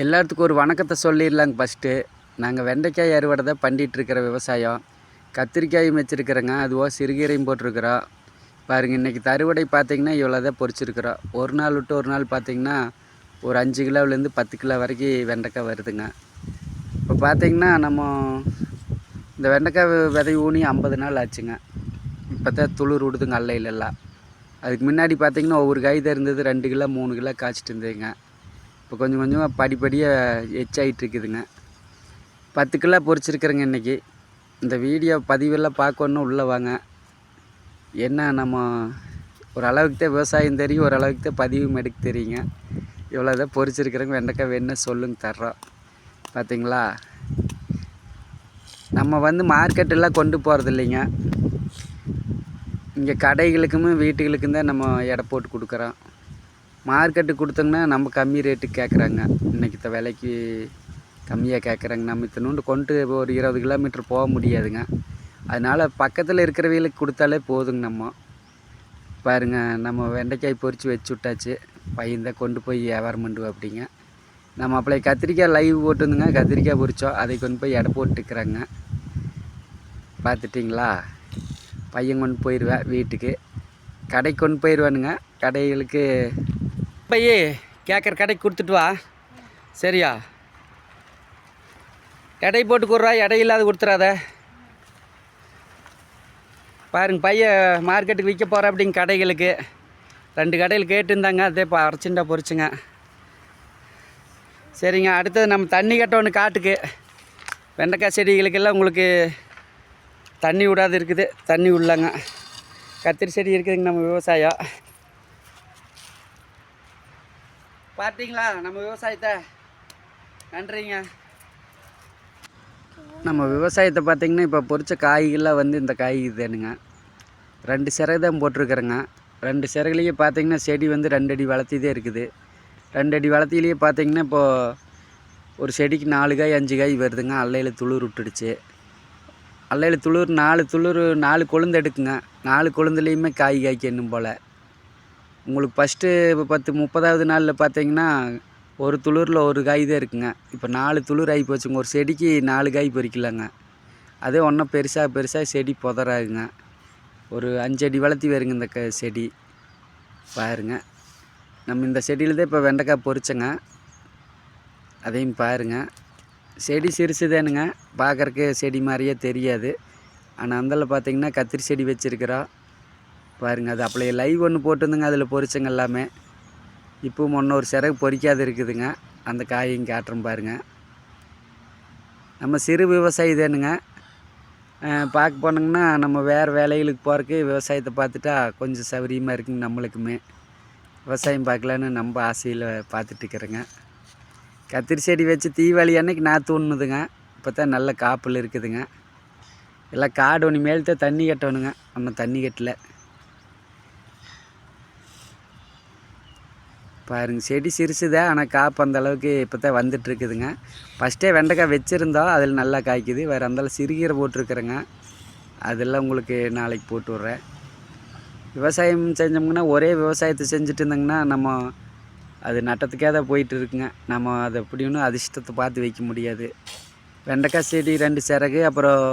எல்லாத்துக்கும் ஒரு வணக்கத்தை சொல்லிடலாங்க. ஃபஸ்ட்டு நாங்கள் வெண்டைக்காய் அறுவடை தான் பண்ணிகிட்ருக்கிற விவசாயம். கத்திரிக்காயும் வச்சுருக்குறோங்க, அதுவும் சிறுகீரையும் போட்டிருக்குறோம். பாருங்கள், இன்றைக்கி அறுவடை பார்த்திங்கன்னா இவ்வளோ தான் பொறிச்சிருக்கிறோம். ஒரு நாள் விட்டு ஒரு நாள் பார்த்திங்கன்னா ஒரு 5 கிலோவிலேருந்து 10 கிலோ வரைக்கும் வெண்டைக்காய் வருதுங்க. இப்போ பார்த்திங்கன்னா நம்ம இந்த வெண்டைக்காய் விதை ஊனி 50 நாள் ஆச்சுங்க. இப்போ தான் துளிர் விடுதுங்க அல்லையிலெல்லாம். அதுக்கு முன்னாடி பார்த்திங்கன்னா ஒவ்வொரு காய் தான் இருந்தது, 2 கிலோ 3 கிலோ காய்ச்சிட்டு இருந்ததுங்க. இப்போ கொஞ்சம் கொஞ்சமாக படிப்படியாக எச்சாகிட்டு இருக்குதுங்க. 10 கிலோ பொறிச்சிருக்கிறேங்க இன்றைக்கி. இந்த வீடியோ பதிவெல்லாம் பார்க்கணுன்னு உள்ளே வாங்க. என்ன நம்ம ஒரு அளவுக்கு தான் விவசாயம் தெரியும், ஒரு அளவுக்கு தான் பதிவும் எடுக்க தெரியுங்க. இவ்வளோ தான் பொறிச்சிருக்கிறேங்க. வெண்டைக்காய் வேணும்னா சொல்லுங்க, தர்றோம். பார்த்தீங்களா, நம்ம மார்க்கெட்டெல்லாம் கொண்டு போகிறது இல்லைங்க. இங்கே கடைகளுக்குமே வீட்டுகளுக்கும் தான் நம்ம எடை போட்டு கொடுக்குறோம். மார்க்கெட்டுக்கு கொடுத்தோங்கன்னா நம்ம கம்மி ரேட்டுக்கு கேட்குறாங்க. இன்றைக்கி விலைக்கு கம்மியாக கேட்குறாங்க. நம்ம இத்தனோண்டு கொண்டு ஒரு 20 கிலோமீட்டர் போக முடியாதுங்க. அதனால் பக்கத்தில் இருக்கிறவங்களுக்கு கொடுத்தாலே போதுங்க. நம்ம பாருங்கள், நம்ம வெண்டைக்காய் பொறிச்சு வச்சு விட்டாச்சு. பையன்தான் கொண்டு போய் வியாபாரம் பண்ணுவோம் அப்படிங்க. நம்ம அப்பளை கத்திரிக்காய் லைவ் போட்டுருந்துங்க, கத்திரிக்காய் பொறிச்சோம், அதை கொண்டு போய் எடை போட்டுக்கிறாங்க. பார்த்துட்டிங்களா, பையன் கொண்டு போயிடுவேன் வீட்டுக்கு. கடைக்கு கொண்டு போயிடுவானுங்க. கடைகளுக்கு பையே கேட்குற கடைக்கு கொடுத்துட்டு வா, சரியா? எடை போட்டு கொடுறா, எடை இல்லாத கொடுத்துறாத. பாருங்க, பையன் மார்க்கெட்டுக்கு விற்க போகிற அப்படிங்க கடைகளுக்கு. 2 கடையில் கேட்டுருந்தாங்க, அதே இப்போ அரைச்சிண்டா பொறிச்சுங்க. சரிங்க, அடுத்தது நம்ம தண்ணி கட்டணும் காட்டுக்கு. வெண்டைக்காய் செடிகளுக்கெல்லாம் உங்களுக்கு தண்ணி விடாது இருக்குது, தண்ணி விடலாங்க. கத்திரி செடி இருக்குதுங்க நம்ம விவசாயம். பார்த்தீங்களா நம்ம விவசாயத்தை? நன்றிங்க. நம்ம விவசாயத்தை பார்த்திங்கன்னா இப்போ பொறிச்ச காய்கள்லாம் இந்த காய் தானுங்க. 2 சிறகு தான் போட்டிருக்கிறேங்க. 2 சிறகுலேயே பார்த்திங்கன்னா செடி 2 அடி வளர்த்திதே இருக்குது. 2 அடி வளர்த்திலேயே பார்த்திங்கன்னா இப்போது ஒரு செடிக்கு 4 காய் 5 காய் வருதுங்க. அல்லையில் துளிர் விட்டுடுச்சு. அல்லையில் துளிர் 4 கொழுந்து எடுக்குங்க. 4 கொழுந்துலேயுமே காய் காய்க்கணும் போல். உங்களுக்கு ஃபஸ்ட்டு 30வது நாளில் பார்த்தீங்கன்னா ஒரு துளிரில் ஒரு காய் தான் இருக்குங்க. இப்போ 4 துளிர் ஆகி போச்சுங்க. ஒரு செடிக்கு 4 காய் பறிக்கலாங்க. அதே ஒன்றும் பெருசாக செடி புதறாகுங்க. ஒரு 5 அடி வளர்த்தி வருங்க இந்த செடி. பாருங்க, நம்ம இந்த செடியில் தான் இப்போ வெண்டைக்காய் பொறிச்சோங்க. அதையும் பாருங்கள். செடி சிறுசுதானுங்க, பார்க்குறக்கு செடி மாதிரியே தெரியாது. ஆனால் அந்தளவு பார்த்திங்கன்னா கத்திரி செடி வச்சுருக்கிறோம். பாருங்கள், அது அப்படியே லைவ் ஒன்று போட்டுருந்துங்க, அதில் பொறிச்சங்க எல்லாமே. இப்போவும் ஒரு சிறகு பொறிக்காது இருக்குதுங்க. அந்த காயையும் காட்டுறோம் பாருங்கள். நம்ம சிறு விவசாயி தானுங்க. பார்க்க போனோங்கன்னா நம்ம வேறு வேலைகளுக்கு போகிறக்கு விவசாயத்தை பார்த்துட்டா கொஞ்சம் சௌகரியமாக இருக்குங்க. நம்மளுக்குமே விவசாயம் பார்க்கலான்னு நம்ம ஆசையில் பார்த்துட்ருக்குறேங்க. கத்திரி செடி வச்சு தீபாவளி அன்னைக்கு நாற்று ஒன்றுதுங்க. இப்போ தான் நல்ல காப்பில் இருக்குதுங்க. எல்லாம் காடு ஒன்று மேல் தான் தண்ணி கட்டணுங்க. ஒன்றும் தண்ணி கட்டலை. பாருங்கள், செடி சிறுசுதான், ஆனால் காப்பு அந்தளவுக்கு இப்போ தான் வந்துட்டுருக்குதுங்க. ஃபஸ்ட்டே வெண்டைக்காய் வச்சுருந்தோம், அதில் நல்லா காய்க்குது. வேறு அந்தளவு சிறுகீரை போட்டிருக்குறேங்க. அதெல்லாம் உங்களுக்கு நாளைக்கு போட்டு விட்றேன். விவசாயம் செஞ்சோம்னா ஒரே விவசாயத்தை செஞ்சுட்டு இருந்தோங்கன்னா நம்ம அது நட்டத்துக்கே தான் போயிட்டு இருக்குங்க. நம்ம அதை எப்படி ஒன்றும் அதிர்ஷ்டத்தை பார்த்து வைக்க முடியாது. வெண்டைக்காய் செடி 2 சிறகு, அப்புறம்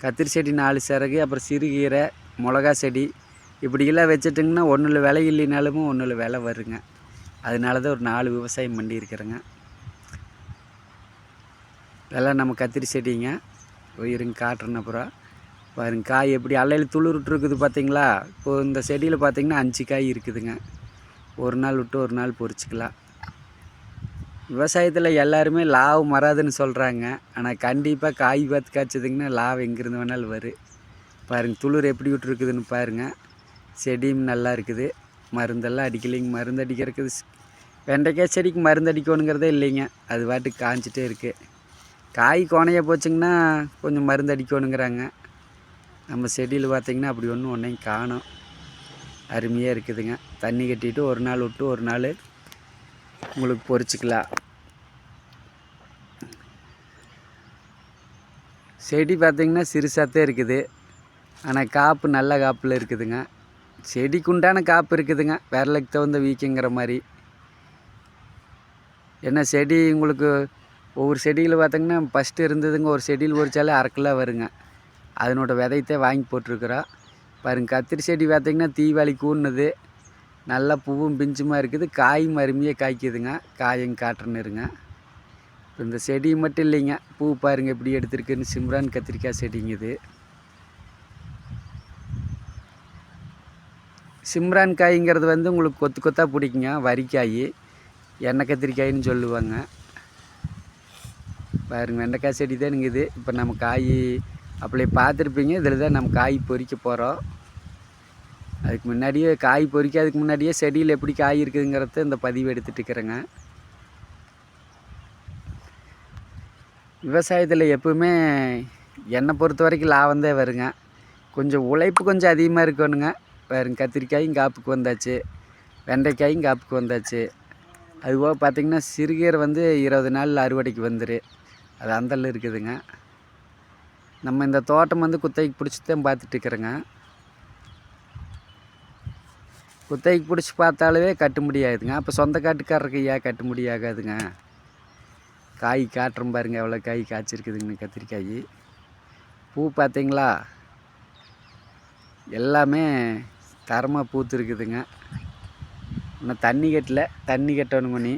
கத்திரி செடி 4 சிறகு, அப்புறம் சிறுகீரை, மிளகா செடி இப்படியெல்லாம் வச்சுட்டிங்கன்னா ஒன்றில் விலை இல்லைனாலும் ஒன்றில் விலை வருங்க. அதனால தான் ஒரு 4 விவசாயம் பண்ணியிருக்கிறேங்க. இதெல்லாம் நம்ம கத்திரி செடிங்க. இருங்க காட்டுறேன். அப்புறம் பாருங்க, காய் எப்படி அல்லையில் துளிர் விட்டுருக்குது பார்த்தீங்களா? இப்போது இந்த செடியில் பார்த்திங்கன்னா 5 காய் இருக்குதுங்க. ஒரு நாள் விட்டு ஒரு நாள் பொறிச்சிக்கலாம். விவசாயத்தில் எல்லாருமே லாபம் வராதுன்னு சொல்கிறாங்க. ஆனால் கண்டிப்பாக காய் பார்த்து காய்ச்சதுங்கன்னா லாபம் எங்கேருந்து வேணாலும் வரும். பாருங்கள், துளிர் எப்படி விட்டுருக்குதுன்னு பாருங்கள். செடியும் நல்லா இருக்குது. மருந்தெல்லாம் அடிக்கலைங்க. மருந்து அடிக்கிறதுக்கு வெண்டைக்காய் செடிக்கு மருந்து அடிக்கணுங்கிறதே இல்லைங்க. அது பாட்டுக்கு காய்ஞ்சிட்டே இருக்குது. காய் கோணையாக போச்சுங்கன்னா கொஞ்சம் மருந்து அடிக்கணுங்கிறாங்க. நம்ம செடியில் பார்த்திங்கன்னா அப்படி ஒன்றையும் காணோம். அருமையாக இருக்குதுங்க. தண்ணி கட்டிட்டு ஒரு நாள் விட்டு ஒரு நாள் உங்களுக்கு பொறிச்சிக்கலாம். செடி பார்த்திங்கன்னா சிறுசாகத்தான் இருக்குது. ஆனால் காப்பு நல்ல காப்பில் இருக்குதுங்க. செடிக்கு உண்டான காப்பு இருக்குதுங்க, விரலுக்கு தகுந்த வீக்கங்கிற மாதிரி. ஏன்னா செடி உங்களுக்கு ஒவ்வொரு செடியில் பார்த்திங்கன்னா ஃபஸ்ட்டு இருந்ததுங்க ஒரு செடியில் ஒரிச்சாலே 1/2 கிலோ வருங்க. அதனோட விதையத்தை வாங்கி போட்டிருக்குறோம். பாருங்க கத்திரி செடி பார்த்திங்கன்னா தீபாவளி கூடுனது, நல்லா பூவும் பிஞ்சுமாக இருக்குது, காயும் அருமையாக காய்க்குதுங்க. காயும் காட்டுறேன்னு இருங்க. இப்போ இந்த செடி மட்டும் இல்லைங்க, பூ பாருங்கள் எப்படி எடுத்துருக்குன்னு. சிம்ரான் கத்திரிக்காய் செடிங்க இது. சிம்ரான் காய்ங்கிறது வந்து உங்களுக்கு கொத்து கொத்தாக பிடிக்குங்க, வரிக்காய், எண்ணெய் கத்திரிக்காயின்னு சொல்லுவாங்க. பாருங்க வெண்டைக்காய் செடி தான் இது. இப்போ நம்ம காய் அப்படியே பார்த்துருப்பீங்க. இதில் தான் நம்ம காய் பொறிக்க போகிறோம். அதுக்கு முன்னாடியே காய் பொறிக்காதுக்கு முன்னாடியே செடியில் எப்படி காய் இருக்குதுங்கிறத இந்த பதிவு எடுத்துகிட்டு இருக்கிறேங்க. விவசாயத்தில் எப்பவுமே என்னை பொறுத்த வரைக்கும் லாபம் தான் வருங்க. கொஞ்சம் உழைப்பு கொஞ்சம் அதிகமாக இருக்கணுங்க. பாருங்க கத்திரிக்காயும் காப்புக்கு வந்தாச்சு, வெண்டைக்காயும் காப்புக்கு வந்தாச்சு. அதுபோக பார்த்திங்கன்னா சிறுகீரை வந்து 20 நாளில் அறுவடைக்கு வந்துடும். அது அந்தளவு இருக்குதுங்க. நம்ம இந்த தோட்டம் வந்து குத்தகைக்கு பிடிச்சி தான் பார்த்துட்ருக்குறேங்க. குத்தகைக்கு பிடிச்சி பார்த்தாலே கட்டுப்படி ஆகுதுங்க. அப்போ சொந்த காட்டுக்காரருக்கு ஏன் கட்டுப்படி ஆகாதுங்க. காய் காட்டுறோம் பாருங்கள் எவ்வளோ காய் காய்ச்சிருக்குதுங்க கத்திரிக்காய். பூ பார்த்திங்களா, எல்லாமே தரமாக பூத்துருக்குதுங்க. இன்னும் தண்ணி கட்டல, தண்ணி கட்டணும் பண்ணி.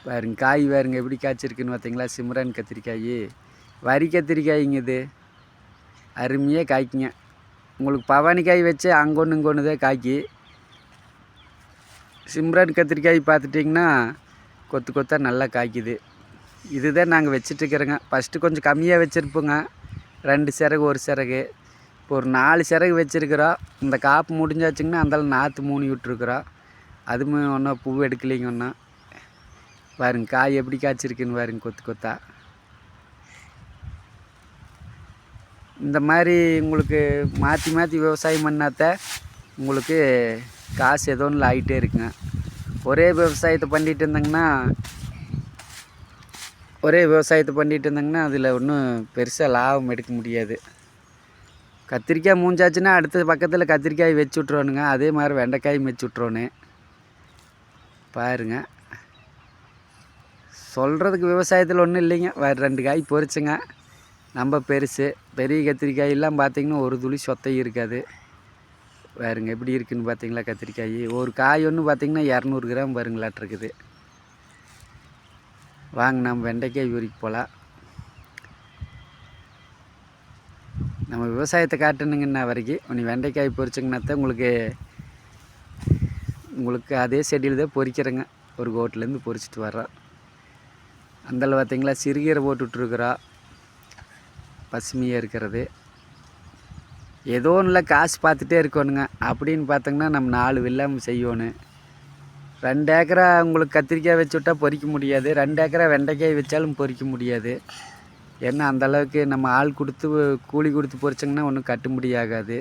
பாருங்க காய் பாருங்க எப்படி காய்ச்சிருக்குன்னு பார்த்தீங்களா. சிம்ரான் கத்திரிக்காய், வரி கத்திரிக்காய்ங்க இது. அருமையாக காய்க்குங்க. உங்களுக்கு பவானிக்காய் வச்சு அங்கொன்று இங்கொன்று தான் காய்க்கி. சிம்ரான் கத்திரிக்காய் பார்த்துட்டிங்கன்னா கொத்து கொத்தாக நல்லா காய்க்குது. இதுதான் நாங்கள் வச்சிட்ருக்குறோங்க. ஃபஸ்ட்டு கொஞ்சம் கம்மியாக வச்சுருப்போங்க, 2 சிறகு 1 சிறகு. இப்போ ஒரு 4 சிறகு வச்சுருக்குறோம். இந்த காப்பு முடிஞ்சாச்சுங்கன்னா அந்தாலும் நாற்று 3 விட்டுருக்குறோம். அதுவும் ஒன்றும் பூ எடுக்கலைங்க ஒன்றும். பாருங்க காய் எப்படி காய்ச்சிருக்குன்னு பாருங்க கொத்து கொத்தா. இந்த மாதிரி உங்களுக்கு மாற்றி மாற்றி விவசாயம் பண்ணாதான் உங்களுக்கு காசு ஏதோ ஒன்று ஆகிட்டே இருக்குங்க. ஒரே விவசாயத்தை பண்ணிகிட்டு இருந்தாங்கன்னா அதில் ஒன்றும் பெருசாக லாபம் எடுக்க முடியாது. கத்திரிக்காய் மூஞ்சாச்சுன்னா அடுத்த பக்கத்தில் கத்திரிக்காய் வச்சு விட்ருவோனுங்க. அதே மாதிரி வெண்டைக்காயும் வச்சு விட்ருவோன்னு. பாருங்க சொல்கிறதுக்கு விவசாயத்தில் ஒன்றும் இல்லைங்க. வேறு 2 காய் பொறிச்சுங்க. நம்ம பெரிய கத்திரிக்காயெல்லாம் பார்த்திங்கன்னா ஒரு துளி சொத்தை இருக்காது. பாருங்க எப்படி இருக்குதுன்னு பார்த்தீங்களா கத்திரிக்காய். ஒரு காய் ஒன்று பார்த்திங்கன்னா 200 கிராம் வருங்களாட்டிருக்குது. வாங்க நம்ம வெண்டைக்காய் உரிக்க போகலாம். நம்ம விவசாயத்தை காட்டணுங்கண்ணா வரைக்கும் நீ வெண்டைக்காய் பொறிச்சிங்கன்னா தான் உங்களுக்கு அதே செடியில் தான் பொறிக்கிறேங்க. ஒரு கோட்டிலேருந்து பொறிச்சிட்டு வர்றோம். அந்தளவு பார்த்திங்களா சிறுகீரை போட்டு விட்ருக்குறோம், பசுமையாக இருக்கிறது. ஏதோ ஒன்றில் காசு பார்த்துட்டே இருக்கணுங்க. அப்படின்னு பார்த்தோங்கன்னா நம்ம 4 வெள்ளாமை செய்யணும். 2 ஏக்கரா உங்களுக்கு கத்திரிக்காய் வச்சு விட்டால் பொறிக்க முடியாது, 2 ஏக்கரா வெண்டைக்காய் வச்சாலும் பொறிக்க முடியாது. ஏன்னா அந்தளவுக்கு நம்ம ஆள் கொடுத்து கூலி கொடுத்து பொறிச்சோங்கன்னா ஒன்றும் கட்டுப்படி ஆகாது.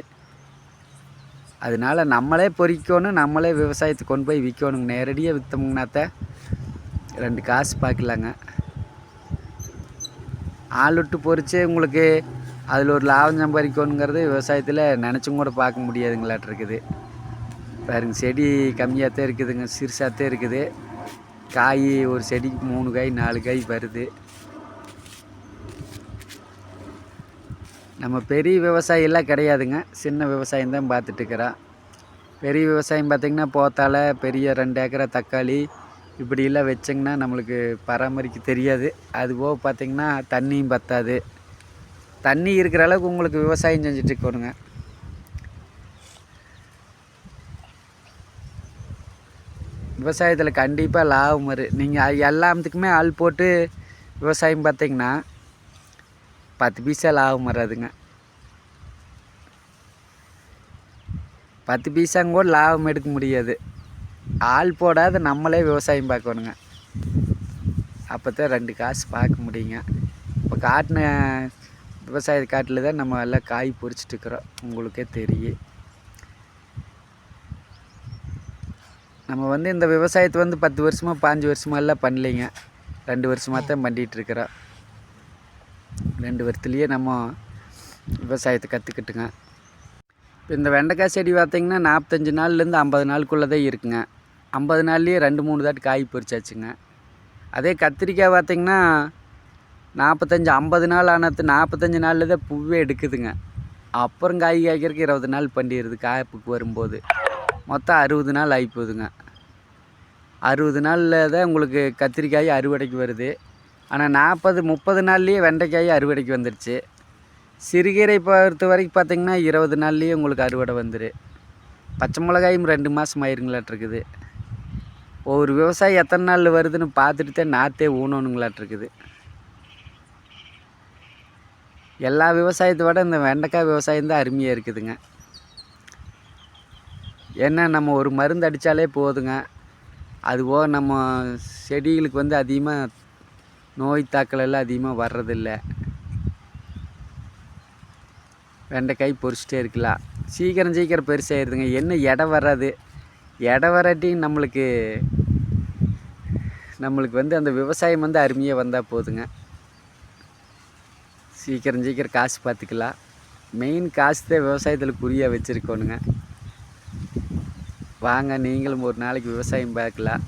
அதனால் நம்மளே பொறிக்கணும், நம்மளே விவசாயத்தை கொண்டு போய் விற்கணுங்க. நேரடியாக விற்றோம்னாத்தான் 2 காசு பார்க்கலாங்க. ஆள் விட்டு பொறிச்சு உங்களுக்கு அதில் ஒரு லாபம் சம்பாதிக்கணுங்கிறது விவசாயத்தில் நினச்சும் கூட பார்க்க முடியாதுங்களாட்டிருக்குது. பாருங்க செடி கம்மியாக தான் இருக்குதுங்க, சிறுசாகத்தான் இருக்குது. காய் ஒரு செடிக்கு 3 காய் 4 காய் வருது. நம்ம பெரிய விவசாயெல்லாம் கிடையாதுங்க, சின்ன விவசாயம் தான் பார்த்துட்ருக்குறோம். பெரிய விவசாயம் பார்த்திங்கன்னா போத்தால பெரிய 2 ஏக்கரா தக்காளி இப்படியெல்லாம் வச்சிங்கன்னா நம்மளுக்கு பராமரிக்க தெரியாது. அதுபோக பார்த்திங்கன்னா தண்ணியும் பத்தாது. தண்ணி இருக்கிற அளவுக்கு உங்களுக்கு விவசாயம் செஞ்சிட்ருக்கணுங்க. விவசாயத்தில் கண்டிப்பாக லாபம் வரும். நீங்கள் எல்லாத்துக்குமே ஆள் போட்டு விவசாயம் பார்த்திங்கன்னா 10 பைசா லாபம் வராதுங்க. 10 பைசாங்க கூட லாபம் எடுக்க முடியாது. ஆள் போடாத நம்மளே விவசாயம் பார்க்கணுங்க. அப்போ தான் 2 காசு பார்க்க முடியுங்க. இப்போ காட்டின விவசாய காட்டில் தான் நம்ம எல்லாம் காய் பொறிச்சிட்ருக்குறோம், உங்களுக்கே தெரியும். நம்ம வந்து இந்த விவசாயத்தை வந்து 10 வருஷமாக 15 வருஷமாலாம் பண்ணலைங்க, 2 வருஷமாக தான் பண்ணிகிட்ருக்குறோம். 2 வருஷத்துலேயே நம்ம விவசாயத்தை கற்றுக்கிட்டுங்க. இப்போ இந்த வெண்டைக்காய் செடி பார்த்திங்கன்னா 45 நாள்லேருந்து 50 நாளுக்குள்ளே தான் இருக்குங்க. 50 நாள்லேயே 2-3 தாட்டி காய் பறிச்சாச்சுங்க. அதே கத்திரிக்காய் பார்த்திங்கன்னா 45-50 நாள் ஆனது 45 நாளில் தான் பூவே எடுக்குதுங்க. அப்புறம் காய் காய்க்கிறதுக்கு 20 நாள் பண்ணிடுது காய்ப்புக்கு வரும்போது. மொத்தம் 60 நாள் ஆகி போகுதுங்க. 60 நாளில் தான் உங்களுக்கு கத்திரிக்காய் அறுவடைக்கு வருது. ஆனால் 40-30 நாள்லேயே வெண்டைக்காய் அறுவடைக்கு வந்துடுச்சு. சிறுகீரை பொறுத்த வரைக்கும் பார்த்திங்கன்னா 20 நாள்லேயே உங்களுக்கு அறுவடை வந்துடு. பச்சை மிளகாயும் 2 மாதம் ஆயிருங்களாட்டிருக்குது. ஒவ்வொரு விவசாயி எத்தனை நாளில் வருதுன்னு பார்த்துட்டு தான் நாற்றே ஊனணுங்களாட்டிருக்குது. எல்லா விவசாயத்தை விட இந்த வெண்டைக்காய் விவசாயம் தான் அருமையாக இருக்குதுங்க. ஏன்னா நம்ம ஒரு மருந்து அடித்தாலே போதுங்க. அதுபோக நம்ம செடிகளுக்கு வந்து அதிகமாக நோய் தாக்கல் எல்லாம் அதிகமாக வர்றதில்ல. வெண்டைக்காய் பொறிச்சிட்டே இருக்கலாம். சீக்கிரம் பெருசாகிடுதுங்க. என்ன எடை வராது. எடை வராட்டி நம்மளுக்கு வந்து அந்த விவசாயம் வந்து அருமையாக வந்தால் போதுங்க. சீக்கிரம் காசு பார்த்துக்கலாம். மெயின் காசு தான் விவசாயத்தில் குறியாக வச்சுருக்கோனுங்க. வாங்க நீங்களும் ஒரு நாளைக்கு விவசாயம் பார்க்கலாம்.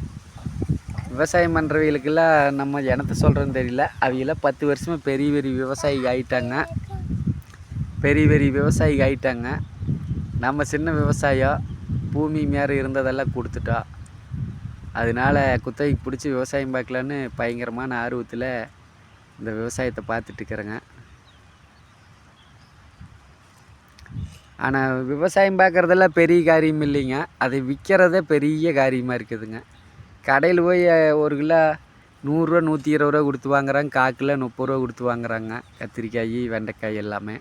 விவசாயம் பண்ணுறவங்களுக்கெல்லாம் நம்ம என்னத்தை சொல்கிறோன்னு தெரியல. அவங்களாம் 10 வருஷமாக பெரிய விவசாயி ஆகிட்டாங்க. நம்ம சின்ன விவசாயம் பூமி மேலே இருந்ததெல்லாம் கொடுத்துட்டோம். அதனால் குத்தகைக்கு பிடிச்சி விவசாயம் பார்க்கலான்னு பயங்கரமான ஆர்வத்தில் இந்த விவசாயத்தை பார்த்துட்ருக்குறேங்க. ஆனால் விவசாயம் பார்க்குறதெல்லாம் பெரிய காரியம் இல்லைங்க. அதை விற்கிறதே பெரிய காரியமாக இருக்குதுங்க. கடையில் போய் 1 கிலோ 100 ரூபா 120 ரூபா கொடுத்து வாங்குறாங்க. 1/4 கிலோ 30 ரூபா கொடுத்து வாங்குறாங்க. கத்திரிக்காய் வெண்டைக்காய் எல்லாமே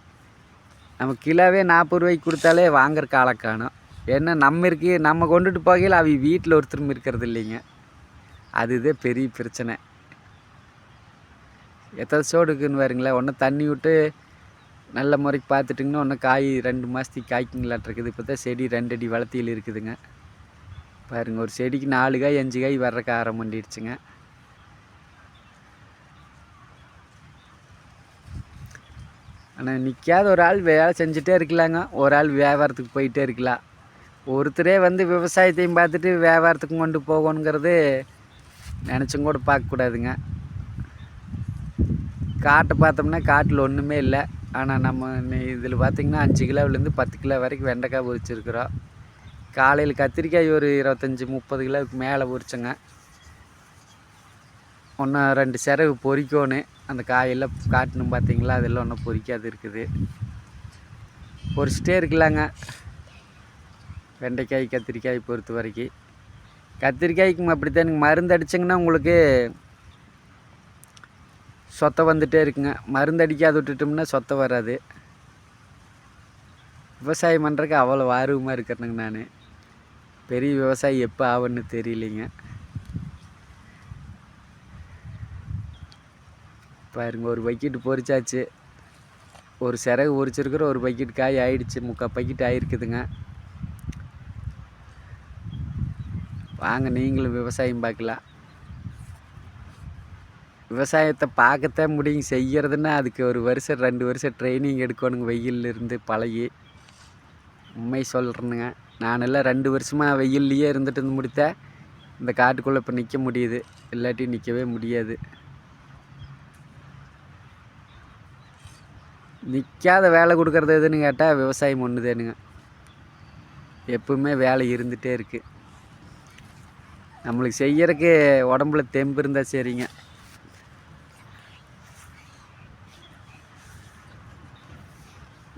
நம்ம கிலோவே 40 ரூபாய்க்கு கொடுத்தாலே வாங்குற காலம் காணும். ஏன்னா நம்ம கொண்டுட்டு போகையில் அவங்க வீட்டில் ஒருத்தரும் இருக்கிறது இல்லைங்க. அதுதான் பெரிய பிரச்சனை. எத்தனை சோடுக்குன்னு பாருங்களேன். ஒன்று தண்ணி விட்டு நல்ல முறைக்கு பார்த்துட்டிங்கன்னா ஒன்று காய் 2 மாதத்துக்கு காய்க்குங்களாட்டிருக்குது. இப்போ தான் செடி 2 அடி வளர்த்தியில் இருக்குதுங்க. பாருங்கள், ஒரு செடிக்கு 4 காய் 5 காய் வர்றக்கு ஆரம்பம் பண்ணிடுச்சுங்க. ஆனால் நிற்காத ஒரு ஆள் வேலை செஞ்சுட்டே இருக்கலாங்க. ஒரு ஆள் வியாபாரத்துக்கு போயிட்டே இருக்கலாம். ஒருத்தரே வந்து விவசாயத்தையும் பார்த்துட்டு வியாபாரத்துக்கு கொண்டு போகணுங்கிறது நினச்சும் கூட பார்க்கக்கூடாதுங்க. காட்டை பார்த்தோம்னா காட்டில் ஒன்றுமே இல்லை. ஆனால் நம்ம இதில் பார்த்திங்கன்னா 5 கிலோவிலேருந்து 10 கிலோ வரைக்கும் வெண்டைக்காய் பொரிச்சிருக்கிறோம். காலையில் கத்திரிக்காய் ஒரு 25-30 கிலோவுக்கு மேலே பொரிச்சோங்க. ஒன்றும் 2 சிறகு பொரிக்கணும். அந்த காயெல்லாம் காட்டணும் பார்த்திங்களா, அதெல்லாம் ஒன்றும் பொரிக்காது இருக்குது. பொரிச்சிட்டே இருக்கலாங்க. வெண்டைக்காய் கத்திரிக்காய் பொறுத்த வரைக்கும் கத்திரிக்காய்க்கும் அப்படித்தான். மருந்து அடிச்சிங்கன்னா உங்களுக்கு சொத்தை வந்துகிட்டே இருக்குங்க. மருந்து அடிக்காது விட்டுட்டோம்னா சொத்தை வராது. விவசாயம் பண்ணுறதுக்கு அவ்வளோ ஆர்வமாக இருக்கிறேனுங்க. நான் பெரிய விவசாயி எப்போ ஆகுன்னு தெரியலைங்க. பாருங்க, ஒரு பக்கெட்டு பொரிச்சாச்சு. ஒரு சிறகு பொரிச்சிருக்கிற ஒரு பக்கெட் காய் ஆயிடுச்சு. 3/4 பக்கெட் ஆகிருக்குதுங்க. வாங்க நீங்களும் விவசாயம் பார்க்கலாம். விவசாயத்தை பார்க்கத்தான் முடியும். செய்கிறதுன்னா அதுக்கு 1 வருஷம் 2 வருஷம் ட்ரைனிங் எடுக்கணுங்க. வெயிலில் இருந்து பழகி. உண்மை சொல்கிறேனுங்க. நானெல்லாம் 2 வருஷமாக வெயில்லையே இருந்துட்டு முடித்தேன். இந்த காட்டுக்குள்ளே இப்போ நிற்க முடியுது. இல்லாட்டி நிற்கவே முடியாது. நிற்காத வேலை கொடுக்குறது எதுன்னு கேட்டால் விவசாயம் ஒன்று தானுங்க. எப்பவுமே வேலை இருந்துகிட்டே இருக்குது. நம்மளுக்கு செய்கிறதுக்கு உடம்புல தெம்பு இருந்தால் சரிங்க.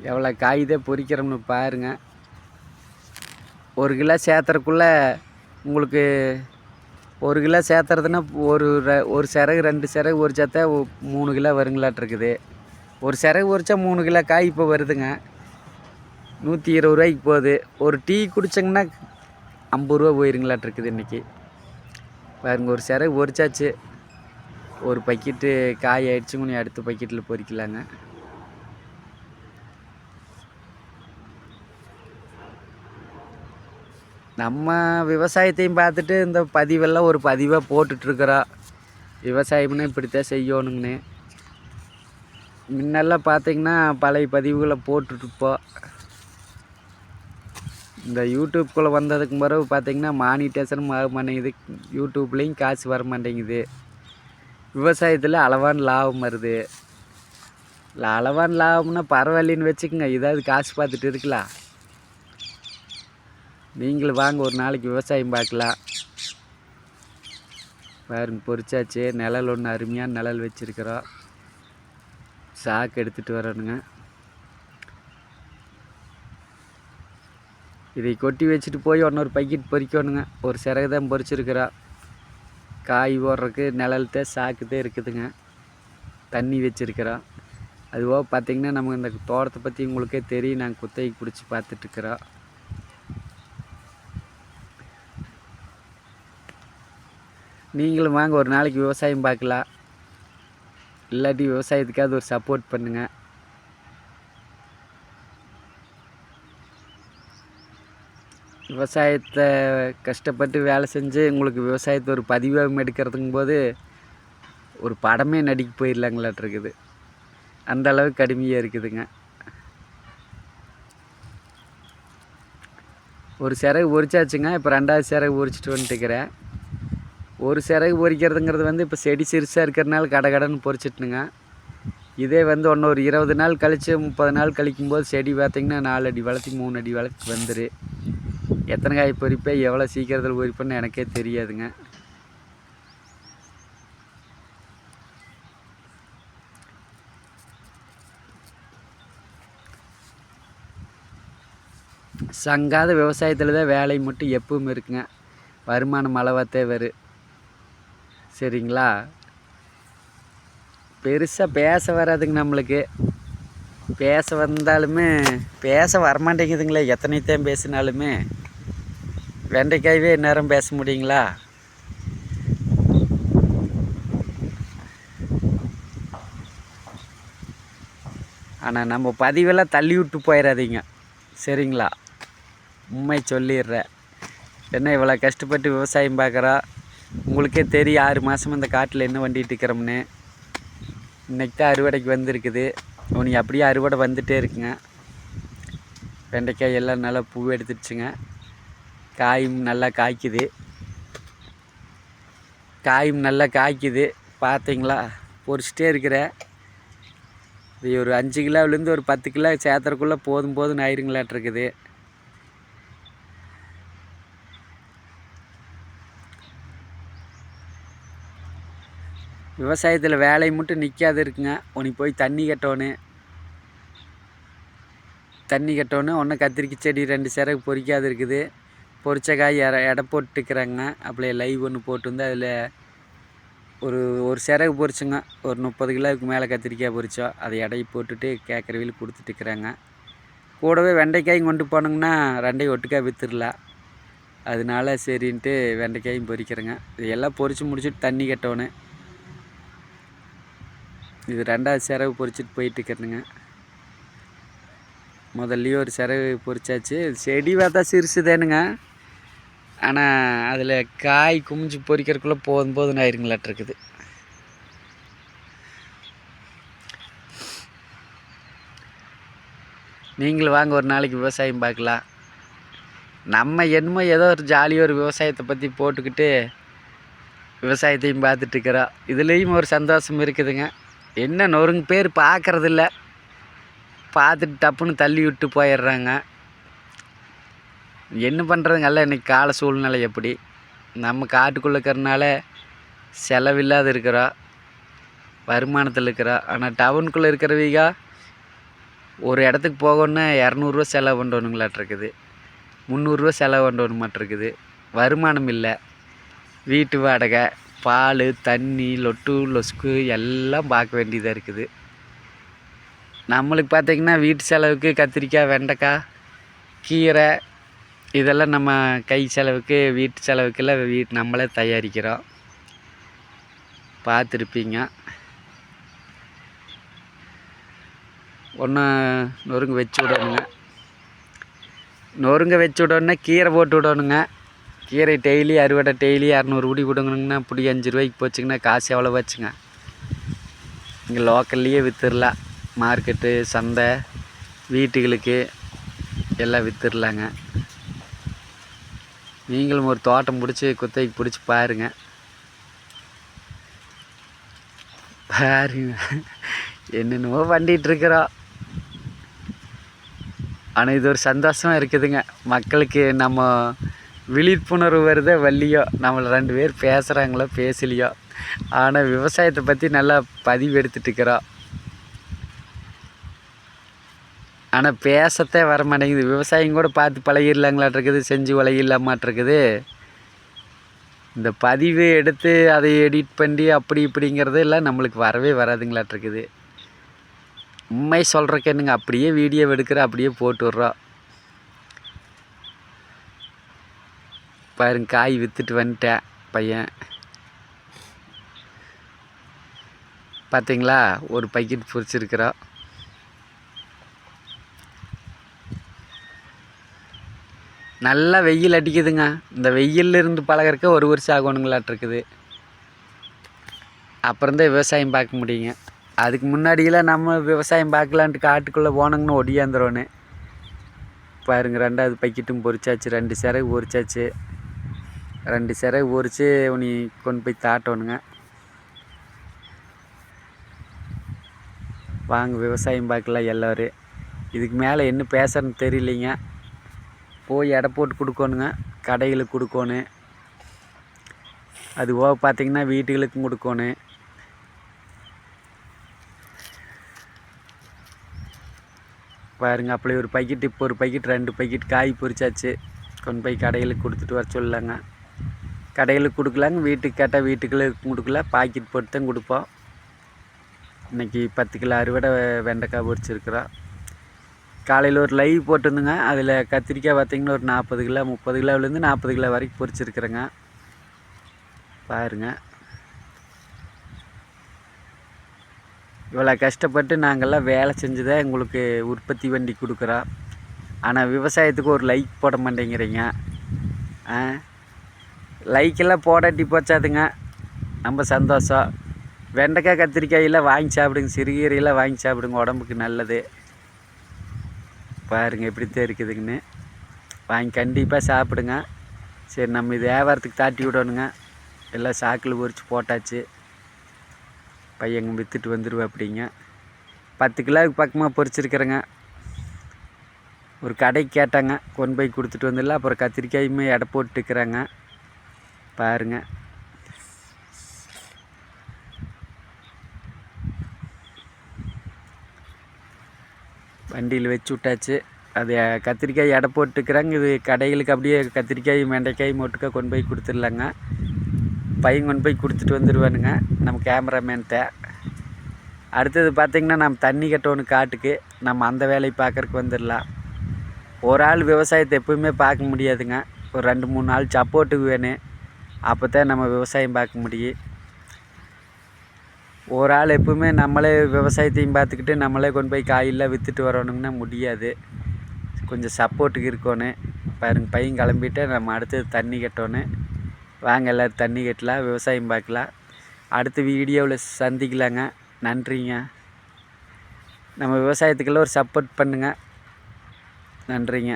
எவ்வளோ காய்தே பொரிக்கிறோம்னு பாருங்கள். 1 கிலோ சேர்த்துறக்குள்ளே உங்களுக்கு 1 கிலோ சேர்த்துறதுன்னா ஒரு சிறகு 2 சிறகு பொரிச்சாத்தா 3 கிலோ வருங்களாட்டிருக்குது. ஒரு சிறகு பொரிச்சா 3 கிலோ காய் இப்போ வருதுங்க. 120 ரூபாய்க்கு போகுது. ஒரு டீ குடிச்சிங்கன்னா 50 ரூபா போயிருங்களாட்டிருக்குது இன்றைக்கி. பாருங்க, ஒரு சிறகு பொரிச்சாச்சு. ஒரு பக்கெட்டு காய் ஆயிடுச்சு. கொஞ்சம் அடுத்த பக்கெட்டில் பொரிக்கலாங்க. நம்ம விவசாயத்தையும் பார்த்துட்டு இந்த பதிவெல்லாம் ஒரு பதிவாக போட்டுட்ருக்குறோம். விவசாயம்னு இப்படித்தான் செய்யணுங்கன்னு. முன்னெல்லாம் பார்த்திங்கன்னா பழைய பதிவுகளை போட்டுட்ருப்போம். இந்த யூடியூப்குள்ளே வந்ததுக்கு பிறகு பார்த்திங்கன்னா மானிட்டேஷனும் ஆக மாட்டேங்குது, யூடியூப்லேயும் காசு வர மாட்டேங்குது. விவசாயத்தில் அளவான லாபம் வருது. இல்லை அளவான லாபம்னா பரவாயில்லைன்னு வச்சுக்கோங்க, இதாவது காசு பார்த்துட்டு இருக்கலாம். நீங்களும் வாங்க ஒரு நாளைக்கு விவசாயம் பார்க்கலாம். பாருங்க பொரிச்சாச்சு. நிழல் ஒன்று அருமையான நிழல் வச்சுருக்கிறோம். சாக்கு எடுத்துகிட்டு வரணுங்க. இதை கொட்டி வச்சுட்டு போய் இன்னொரு பக்கெட் பொறிக்கணுங்க. ஒரு சிறகு தான் பொறிச்சிருக்கிறோம். காய் போடுறதுக்கு நிழல்தே சாக்குதே இருக்குதுங்க. தண்ணி வச்சுருக்கிறோம். அதுவோ பார்த்திங்கன்னா நம்ம இந்த தோட்டத்தை பற்றி உங்களுக்கே தெரியும், நாங்கள் குத்தகைக்கு பிடிச்சி பார்த்துட்ருக்குறோம். நீங்களும் வாங்க ஒரு நாளைக்கு விவசாயம் பார்க்கலாம். இல்லாட்டி விவசாயத்துக்காவது ஒரு சப்போர்ட் பண்ணுங்கள். விவசாயத்தை கஷ்டப்பட்டு வேலை செஞ்சு உங்களுக்கு விவசாயத்தை ஒரு பதிவாக எடுக்கிறதுங்கும் போது ஒரு படமே நடிக்க போயிடலாங்களாட்டிருக்குது. அந்த அளவுக்கு கடுமையாக இருக்குதுங்க. ஒரு சிறகு பொறிச்சாச்சுங்க. இப்போ 2வது சிறகு பொறிச்சிட்டு வந்துட்டுக்கிறேன். ஒரு சிறகு பொறிக்கிறதுங்கிறது வந்து இப்போ செடி சிறுசாக இருக்கிறதுனால கடன்னு பொறிச்சிட்டுனுங்க. இதே வந்து ஒன்று ஒரு 20 நாள் கழித்து 30 நாள் கழிக்கும்போது செடி பார்த்திங்கன்னா 4 அடி வளர்த்தி 3 அடி வளர்த்தி வந்துரு. எத்தனை காய் பொறிப்பேன், எவ்வளோ சீக்கிரத்தில் பொறிப்பேன்னு எனக்கே தெரியாதுங்க. சங்காத விவசாயத்தில் தான் வேலை மட்டும் எப்பவும் இருக்குங்க. வருமானம் அளவாத்தே வரும். சரிங்களா? பெருசாக பேச வராதுங்க நம்மளுக்கு. பேச வந்தாலுமே பேச வரமாட்டேங்குதுங்களே. எத்தனைத்தான் பேசினாலுமே வெண்டைக்காயவே நேரம் பேச முடியுங்களா? ஆனால் நம்ம பதிவெல்லாம் தள்ளி விட்டு போயிடாதீங்க. சரிங்களா? உண்மை சொல்லிடுறேன். என்ன இவ்வளோ கஷ்டப்பட்டு விவசாயம் பார்க்குறோம். உங்களுக்கே தெரியும் 6 மாதம் இந்த காட்டில் என்ன வண்டிட்டு இருக்கிறோம்னு. இன்றைக்கி தான் அறுவடைக்கு வந்திருக்குது. உனக்கு அப்படியே அறுவடை வந்துகிட்டே இருக்குங்க. வெண்டைக்காய் எல்லாம் நல்லா பூ எடுத்துடுச்சுங்க. காயும் நல்லா காய்க்குது. பார்த்தீங்களா? பொறிச்சிட்டே இருக்கிறேன். இது ஒரு 5 கிலோவிலேருந்து ஒரு 10 கிலோ சேர்த்துறக்குள்ளே போதும்னு ஆயிருங்களாட்டிருக்குது. விவசாயத்தில் வேலை மட்டும் நிற்காது இருக்குங்க. உனக்கு போய் தண்ணி கட்டணும். ஒன்று கத்திரிக்காய் செடி 2 சிறகு பொறிக்காது இருக்குது. பொறிச்ச காய் எடை போட்டுக்கிறாங்க. அப்படியே லைவ் ஒன்று போட்டு அதில் ஒரு சிறகு பொறிச்சுங்க. ஒரு 30 கிலோவுக்கு மேலே கத்திரிக்காய் பொறிச்சோம். அதை எடையை போட்டுட்டு கேட்குறவில கொடுத்துட்டுருக்குறாங்க. கூடவே வெண்டைக்காயும் கொண்டு போனோங்கன்னா 2ஐயும் ஒட்டுக்காக விற்றுடலாம். அதனால சரின்ட்டு வெண்டைக்காயும் பொறிக்கிறேங்க. இதையெல்லாம் பொறிச்சு முடிச்சுட்டு தண்ணி கட்டணும். இது 2வது சிறகு பொறிச்சிட்டு போயிட்டுருக்குறேனுங்க. முதல்லையும் ஒரு சிறகு பொறிச்சாச்சு. செடி பார்த்தா சிறுசுதானுங்க. ஆனால் அதில் காய் குமிஞ்சு பொறிக்கிறதுக்குள்ளே போதும்னு ஆயிருங்களாட்டிருக்குது. நீங்களும் வாங்க ஒரு நாளைக்கு விவசாயம் பார்க்கலாம். நம்ம என்னமோ ஏதோ ஒரு ஜாலியாக ஒரு விவசாயத்தை பற்றி போட்டுக்கிட்டு விவசாயத்தையும் பார்த்துட்ருக்குறோம். இதுலேயும் ஒரு சந்தோஷம் இருக்குதுங்க. என்ன நொறுங்கு பேர் பார்க்குறதில்ல, பார்த்துட்டு டப்புன்னு தள்ளி விட்டு போயிடுறாங்க. என்ன பண்ணுறதுங்கல்ல இன்றைக்கி கால சூழ்நிலை எப்படி. நம்ம காட்டுக்குள்ளே இருக்கிறனால செலவில்லாத இருக்கிறோம், வருமானத்தில் இருக்கிறோம். ஆனால் டவுனுக்குள்ளே இருக்கிறவங்க ஒரு இடத்துக்கு போகணுன்னா 200 ரூபா செலவு பண்ணணுங்களாட்டிருக்குது, 300 ரூபா செலவு பண்ணணுமாட்டிருக்குது. வருமானம் இல்லை. வீட்டு வாடகை, பால், தண்ணி, லொட்டு லொஸ்கு எல்லாம் பார்க்க வேண்டியதாக இருக்குது. நம்மளுக்கு பார்த்திங்கன்னா வீட்டு செலவுக்கு கத்திரிக்காய், வெண்டைக்காய், கீரை இதெல்லாம் நம்ம கை செலவுக்கு, வீட்டு செலவுக்கெல்லாம் நம்மளே தயாரிக்கிறோம். பார்த்துருப்பீங்க. ஒன்று நொறுங்க வச்சு விடணுங்க. கீரை போட்டு விடணுங்க. கீரை டெய்லி அறுவடை, டெய்லி 200 உடி விடுங்கணுங்கன்னா இப்படி 5 ரூபாய்க்கு போச்சுங்கன்னா காசு எவ்வளோ வச்சுங்க. இங்கே லோக்கல்லையே விற்றுடலாம். மார்க்கெட்டு, சந்தை, வீட்டுகளுக்கு எல்லாம் விற்றுடலாங்க. நீங்களும் ஒரு தோட்டம் பிடிச்சி குத்தகைக்கு பிடிச்சி பாருங்க. என்னென்னவோ பண்ணிகிட்ருக்குறோம். ஆனால் இது ஒரு சந்தோஷமாக இருக்குதுங்க. மக்களுக்கு நம்ம விழிப்புணர்வு வருதோ வள்ளியோ, நம்மளை 2 பேர் பேசுகிறாங்களோ பேசலையோ, ஆனால் விவசாயத்தை பற்றி நல்லா பதிவு எடுத்துகிட்ருக்குறோம். ஆனால் பேசத்தே வர மாட்டேங்குது. விவசாயம் கூட பார்த்து பழகிடலாங்களாட்டிருக்குது, செஞ்சு பழகிடலாமாட்டிருக்குது. இந்த பதிவு எடுத்து அதை எடிட் பண்ணி அப்படி இப்படிங்கிறது எல்லாம் நம்மளுக்கு வரவே வராதுங்களாட்டிருக்குது. உண்மை சொல்கிறக்கு என்னங்க, அப்படியே வீடியோ எடுக்கிற அப்படியே போட்டு விட்றோம். பாருங்க, காய் விற்றுட்டு வந்துட்டேன் பையன். பார்த்தீங்களா, ஒரு பக்கெட் பொரிச்சிருக்கிறோம். நல்லா வெயில் அடிக்குதுங்க. இந்த வெயிலில் இருந்து பழகிறக்க 1 வருஷம் ஆகணுங்களாட்டிருக்குது. அப்புறம்தான் விவசாயம் பார்க்க முடியுங்க. அதுக்கு முன்னாடியெல்லாம் நம்ம விவசாயம் பார்க்கலான்ட்டு காட்டுக்குள்ளே போனோங்கன்னு ஒடியாந்துரோன்னு. பாருங்க, 2வது பக்கெட்டும் பொரிச்சாச்சு. 2 சிறகு பொரிச்சாச்சு. 2 சிறகு பொரித்து உனி கொண்டு போய் தாட்டணுங்க. வாங்க விவசாயம் பார்க்கலாம் எல்லோரும். இதுக்கு மேலே என்ன பேசுறதுன்னு தெரியலைங்க. போய் எடை போட்டு கொடுக்கணுங்க, கடைகளுக்கு கொடுக்கணும். அது போக பார்த்திங்கன்னா வீட்டுகளுக்கும் கொடுக்கணும். பாருங்க, அப்படி ஒரு பக்கெட், இப்போ ஒரு பக்கெட் 2 பக்கெட் காய் பொரிச்சாச்சு. கொண்டு போய் கடைகளுக்கு கொடுத்துட்டு வர சொல்லலாங்க. கடைகளுக்கு கொடுக்கலாங்க, வீட்டுக்கு கேட்டால் வீட்டுக்குள்ளே கொடுக்கல, பாக்கெட் போட்டு தான் கொடுப்போம். இன்றைக்கி 10 கிலோ அறுவடை வெண்டைக்காய் பொரிச்சிருக்கிறோம். காலையில் ஒரு லைவ் போட்டிருந்துங்க. அதில் கத்திரிக்காய் பார்த்திங்கன்னா ஒரு 40 கிலோ 30 கிலோவிலேருந்து 40 கிலோ வரைக்கும் பொரிச்சிருக்கிறேங்க. பாருங்கள், இவ்வளோ கஷ்டப்பட்டு நாங்கள்லாம் வேலை செஞ்சுதான் உங்களுக்கு உற்பத்தி வண்டி கொடுக்குறோம். ஆனால் விவசாயத்துக்கு ஒரு லைக் போட மாட்டேங்கிறீங்க. லைக்கெல்லாம் போடாட்டி போச்சாதுங்க, ரொம்ப சந்தோஷம். வெண்டைக்காய் கத்திரிக்காயெல்லாம் வாங்கி சாப்பிடுங்க, சிறுகீரையெல்லாம் வாங்கி சாப்பிடுங்க, உடம்புக்கு நல்லது. பாருங்கள் எப்படித்தான் இருக்குதுங்கன்னு. வாங்கி கண்டிப்பாக சாப்பிடுங்க. சரி, நம்ம இது வியாபாரத்துக்கு தாட்டி விடணுங்க. எல்லாம் சாக்கில் பொரித்து போட்டாச்சு. பையங்க விற்றுட்டு வந்துடுவேன். அப்படிங்க 10 கிலோவுக்கு பக்கமாக பொரிச்சிருக்கிறேங்க. ஒரு கடைக்கு கேட்டாங்க, கொண்டு போய் கொடுத்துட்டு வந்துடலாம். அப்புறம் கத்திரிக்காயுமே எடை போட்டுக்கிறாங்க. பாருங்கள், வண்டியில் வச்சு விட்டாச்சு. அது கத்திரிக்காய் எடை போட்டுக்கிறாங்க. இது கடைகளுக்கு அப்படியே கத்திரிக்காய் வெண்டைக்காய் மொட்டுக்காய் கொண்டு போய் கொடுத்துடலாங்க. பையன் கொண்டு போய் கொடுத்துட்டு வந்துடுவானுங்க, நம்ம கேமராமேன்கிட்ட. அடுத்தது பார்த்திங்கன்னா நம்ம தண்ணி கட்டணும் காட்டுக்கு. நம்ம அந்த வேலையை பார்க்குறக்கு வந்துடலாம். ஒரு ஆள் விவசாயத்தை எப்போவுமே பார்க்க முடியாதுங்க. ஒரு 2-3 நாள் சப்போர்ட்டுக்கு வேணும். அப்போ தான் நம்ம விவசாயம் பார்க்க முடியும். ஒரு ஆள் எப்பவுமே நம்மளே விவசாயத்தையும் பார்த்துக்கிட்டு நம்மளே கொண்டு போய் காயெல்லாம் விற்றுட்டு வரணுங்கன்னா முடியாது. கொஞ்சம் சப்போர்ட்டுக்கு இருக்கணும். பாருங்கள், பையன் கிளம்பிட்டு நம்ம அடுத்தது தண்ணி கட்டணும். வாங்க எல்லோரும் தண்ணி கட்டலாம், விவசாயம் பார்க்கலாம். அடுத்த வீடியோவில் சந்திக்கலாங்க. நன்றிங்க. நம்ம விவசாயத்துக்கெல்லாம் ஒரு சப்போர்ட் பண்ணுங்கள். நன்றிங்க.